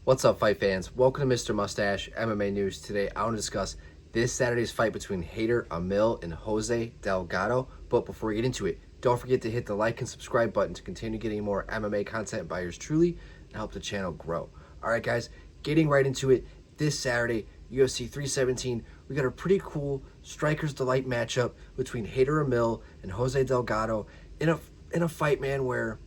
What's up, fight fans? Welcome to Mr. Mustache MMA News. Today, I want to discuss this Saturday's fight between Hyder Amil and Jose Delgado. But before we get into it, don't forget to hit the like and subscribe button to continue getting more MMA content by yours truly and help the channel grow. All right, guys, getting right into it. This Saturday, UFC 317, we got a pretty cool Strikers Delight matchup between Hyder Amil and Jose Delgado in a fight, man, where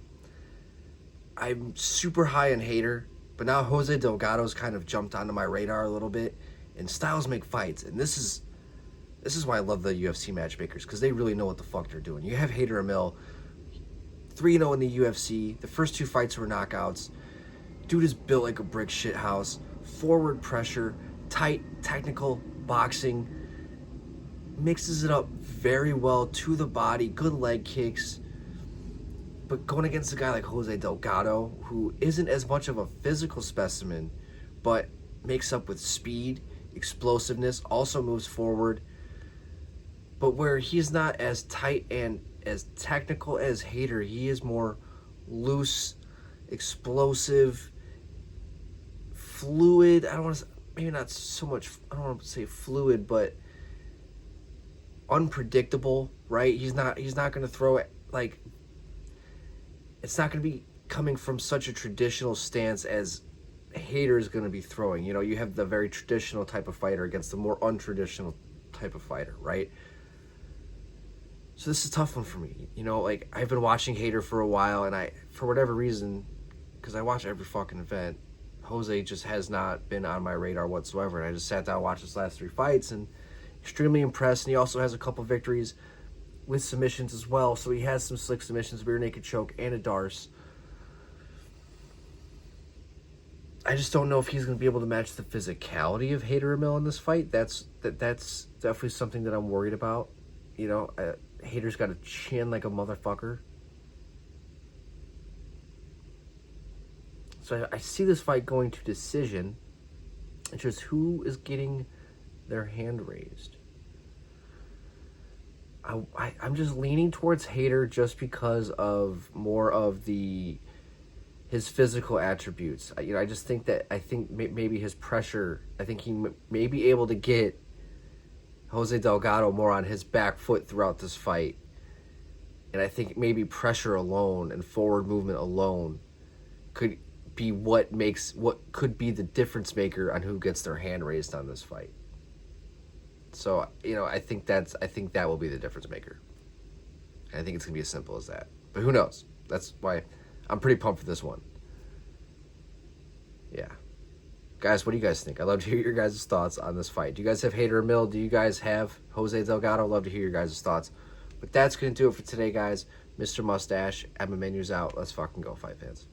I'm super high on Hyder, but now Jose Delgado's kind of jumped onto my radar a little bit, and styles make fights, and this is why I love the UFC matchmakers, because they really know what the fuck they're doing. You have Hyder Amil, 3-0 in the UFC. The first two fights were knockouts. Dude is built like a brick shithouse. Forward pressure, tight technical boxing, mixes it up very well to the body, good leg kicks. But going against a guy like Jose Delgado, who isn't as much of a physical specimen, but makes up with speed, explosiveness, also moves forward, but where he's not as tight and as technical as Hyder, he is more loose, explosive, fluid. I don't want to, maybe not so much, I don't want to say fluid, but unpredictable, right? He's not going to throw it like, it's not going to be coming from such a traditional stance as Hyder is going to be throwing. You know, you have the very traditional type of fighter against the more untraditional type of fighter, right? So this is a tough one for me. You know, like, I've been watching Hyder for a while, and I, for whatever reason, because I watch every fucking event, Jose just has not been on my radar whatsoever. And I just sat down and watched his last three fights, and extremely impressed. And he also has a couple victories with submissions as well. So he has some slick submissions, rear naked choke, and a Darce. I just don't know if he's going to be able to match the physicality of Hyder Amil in this fight. That's definitely something that I'm worried about. You know, Hyder's got a chin like a motherfucker. So I see this fight going to decision. It's just who is getting their hand raised. I'm just leaning towards Hyder just because of more of his physical attributes. You know, I think maybe his pressure. I think he may be able to get Jose Delgado more on his back foot throughout this fight, and I think maybe pressure alone and forward movement alone could be what could be the difference maker on who gets their hand raised on this fight. So, you know, I think that will be the difference maker. I think it's going to be as simple as that. But who knows? That's why I'm pretty pumped for this one. Yeah. Guys, what do you guys think? I'd love to hear your guys' thoughts on this fight. Do you guys have Hyder Amil? Do you guys have Jose Delgado? I'd love to hear your guys' thoughts. But that's going to do it for today, guys. Mr. Mustache, MMA News out. Let's fucking go, fight fans.